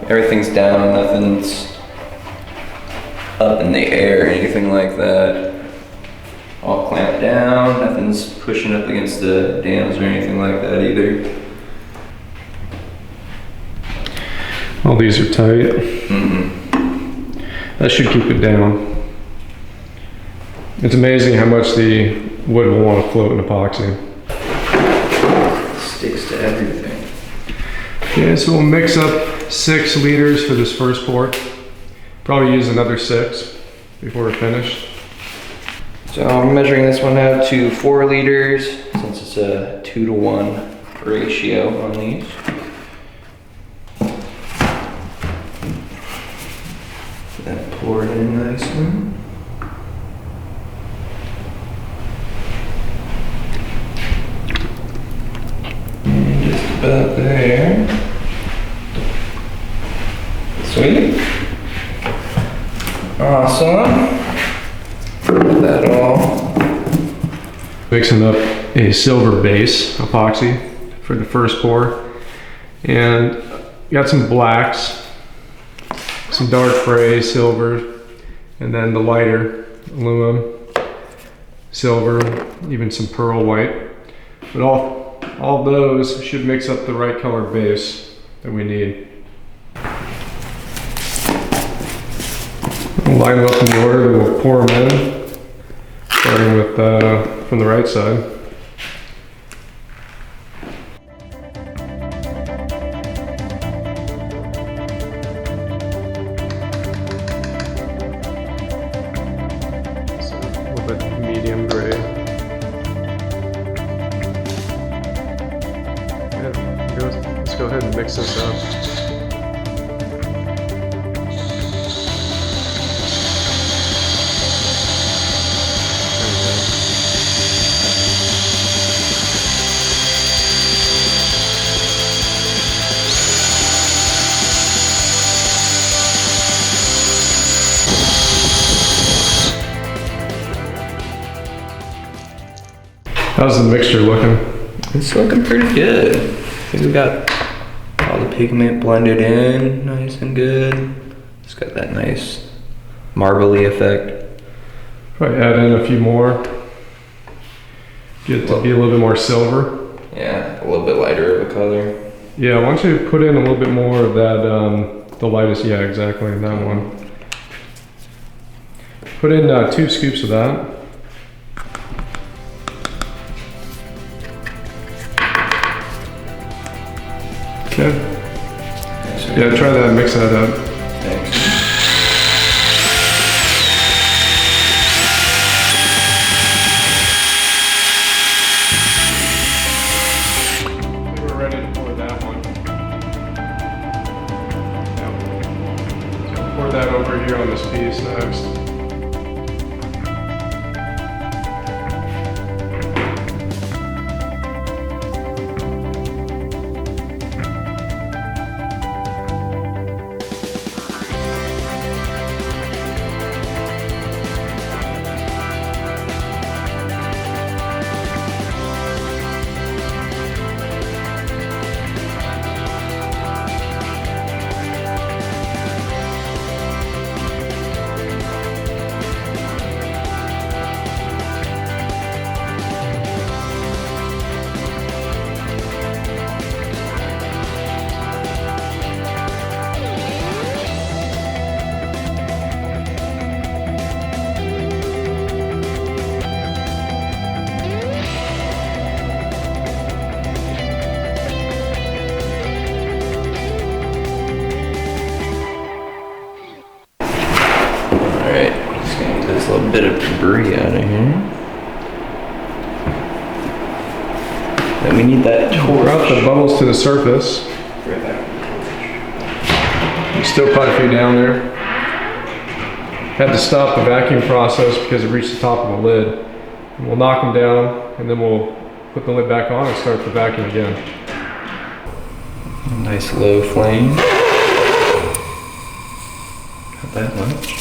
Everything's down, nothing's up in the air or anything like that. All clamped down, nothing's pushing up against the dams or anything like that either. All these are tight. That should keep it down. It's amazing how much the wood will want to float in epoxy. Sticks to everything. Okay, so we'll mix up 6 liters for this first pour. Probably use another 6 before we're finished. So I'm measuring this one out to 4 liters since it's a 2-to-1 ratio on these. Then pour it in nicely. And just about there. Sweet. Awesome. Put that all. Mixing up a silver base epoxy for the first pour. And got some blacks, some dark gray, silver, and then the lighter aluminum, silver, even some pearl white. But all those should mix up the right color base that we need. We'll line them up in the order and we'll pour them in, starting with from the right side. Medium gray. Yeah, let's go ahead and mix this up. How's the mixture looking? It's looking pretty good. I think we got all the pigment blended in nice and good. It's got that nice marbly effect. Probably add in a few more. Get it to be a little bit more silver. Yeah, a little bit lighter of a color. Yeah, why don't you put in a little bit more of that, the lightest, yeah, exactly, that one. Put in 2 scoops of that. Okay. Yeah, try that, mix that up. Thanks. I think we're ready to pour that one. Yeah. So pour that over here on this piece next. A little bit of debris out of here. Then we need that torch. Brought the bubbles to the surface. Right there. You still quite a few down there. Had to stop the vacuum process because it reached the top of the lid. And we'll knock them down and then we'll put the lid back on and start the vacuum again. A nice low flame. Not that much.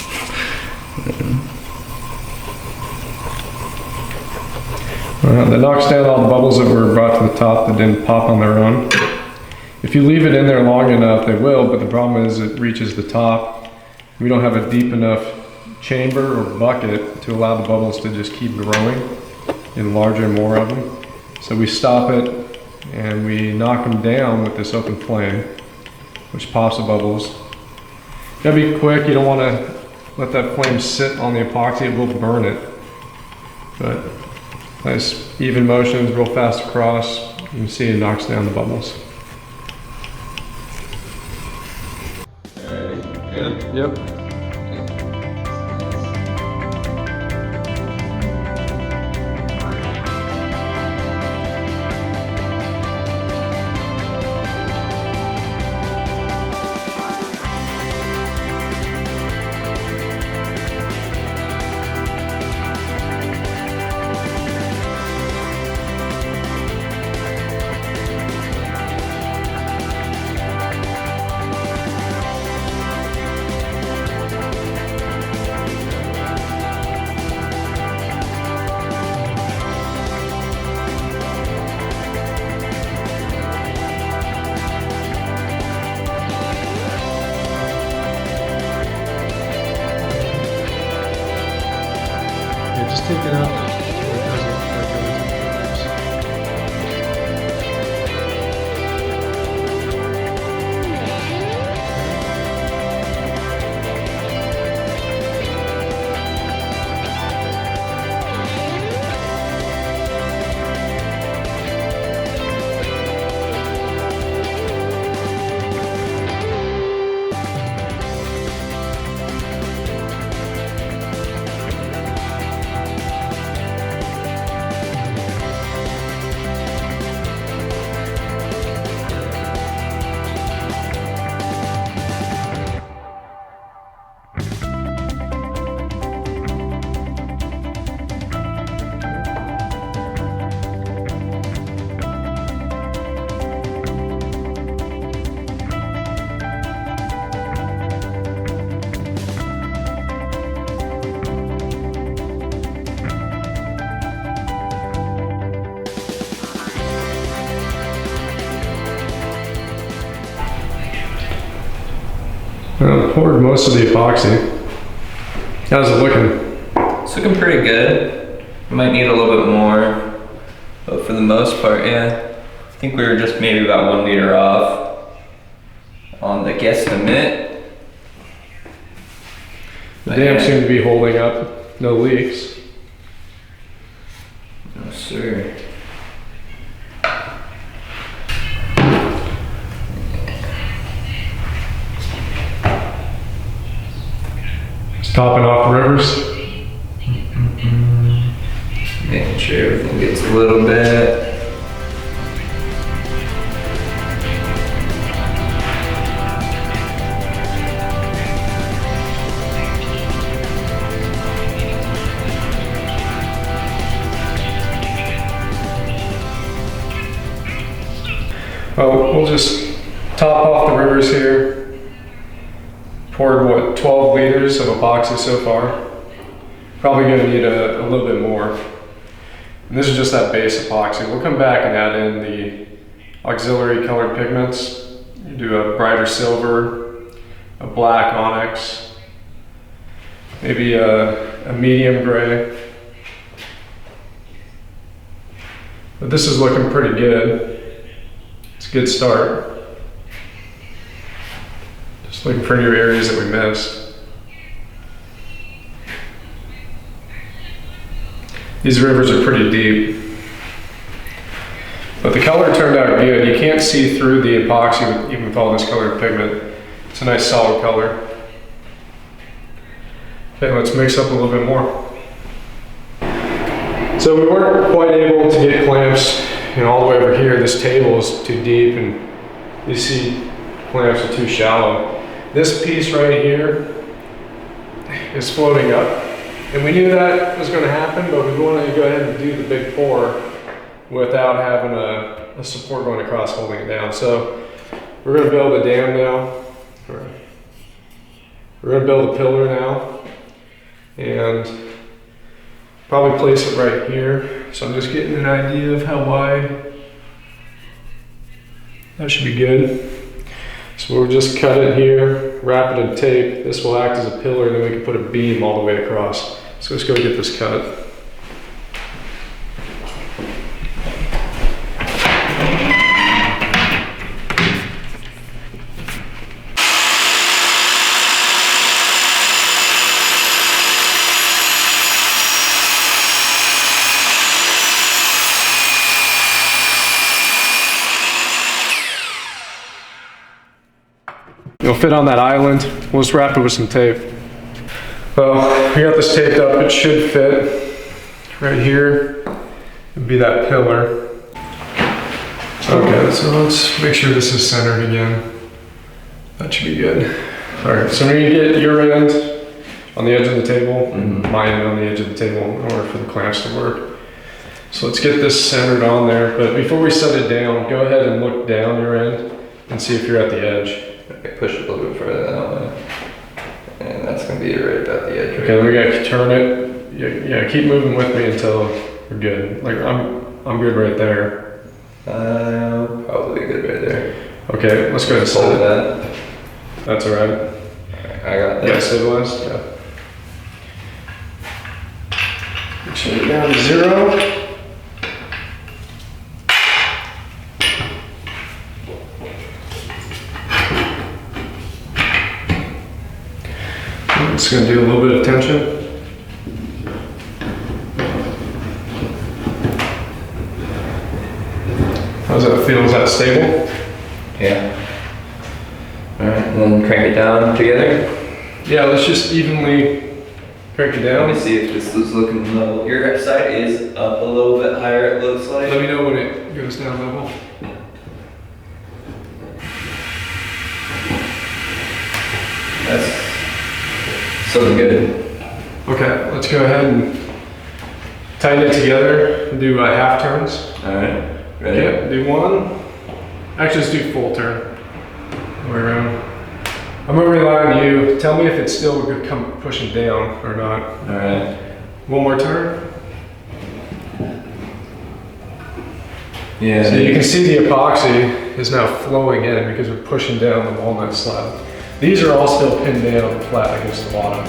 That knocks down all the bubbles that were brought to the top that didn't pop on their own. If you leave it in there long enough, they will, but the problem is it reaches the top. We don't have a deep enough chamber or bucket to allow the bubbles to just keep growing and larger, more of them. So we stop it and we knock them down with this open flame, which pops the bubbles. You gotta be quick, you don't wanna let that flame sit on the epoxy, it will burn it. But nice even motions, real fast across. You can see it knocks down the bubbles. Yep. Just take it out. Well, poured most of the epoxy. How's it looking? It's looking pretty good. We might need a little bit more, but for the most part, yeah. I think we were just maybe about 1 liter off on the guesstimate. The dam seemed to be holding up, no leaks. No, sir. Topping off the rivers. Making sure everything gets a little bit. Well, we'll just top off the rivers here. Poured what, 12 liters of epoxy so far. Probably gonna need a little bit more. And this is just that base epoxy. We'll come back and add in the auxiliary colored pigments. You do a brighter silver, a black onyx, maybe a medium gray. But this is looking pretty good. It's a good start. Just looking for new areas that we missed. These rivers are pretty deep. But the color turned out good. You can't see through the epoxy even with all this colored pigment. It's a nice solid color. Okay, let's mix up a little bit more. So we weren't quite able to get clamps, all the way over here. This table is too deep and you see clamps are too shallow. This piece right here is floating up. And we knew that was going to happen, but we wanted to go ahead and do the big pour without having a support going across holding it down. So we're going to build a dam now. We're going to build a pillar now and probably place it right here. So I'm just getting an idea of how wide That should be good. So we'll just cut it here, wrap it in tape. This will act as a pillar, and then we can put a beam all the way across. So let's go get this cut. It'll fit on that island. We'll just wrap it with some tape. Well, we got this taped up. It should fit right here. It'll be that pillar. Okay, so let's make sure this is centered again. That should be good. All right, so we need to get your end on the edge of the table and my end on the edge of the table in order for the clamps to work. So let's get this centered on there. But before we set it down, go ahead and look down your end and see if you're at the edge. Okay, push it a little bit further that way. And that's gonna be right about the edge. Okay, then we gotta turn it. Yeah, keep moving with me until we're good. Like I'm good right there. Probably good right there. Okay, let's go ahead and set it. That. That's all right. I got that. Yeah, stabilized. Yeah. Shut it down to 0. It's going to do a little bit of tension. How's that feel? Is that stable? Yeah. Alright, and then crank it down together. Yeah, let's just evenly crank it down. Let me see if this is looking level. Your side is up a little bit higher, it looks like. Let me know when it goes down level. That's so good. Okay, let's go ahead and tighten it together and do half turns. Alright, ready? Yeah, do one. Actually, let's do full turn. Way around. I'm gonna rely on you. Tell me if it's still good come pushing down or not. Alright. One more turn. Yeah. So you can see the epoxy is now flowing in because we're pushing down the walnut slab. These are all still pinned down flat against the bottom.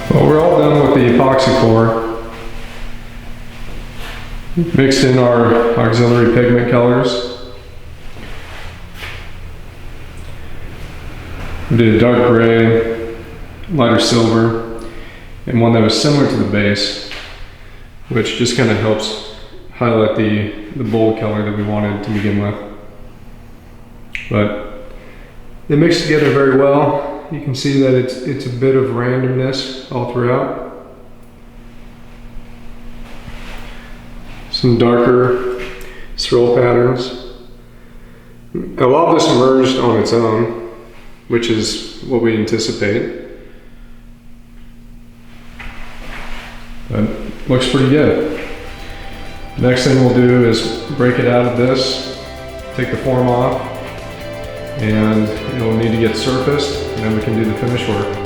Well, we're all done with the epoxy pour. Mixed in our auxiliary pigment colors. We did a dark gray, lighter silver, and one that was similar to the base, which just kind of helps highlight the bold color that we wanted to begin with. But they mix together very well. You can see that it's a bit of randomness all throughout. Some darker swirl patterns. A lot of this emerged on its own, which is what we anticipate. But looks pretty good. Next thing we'll do is break it out of this, take the form off, and it'll need to get surfaced, and then we can do the finish work.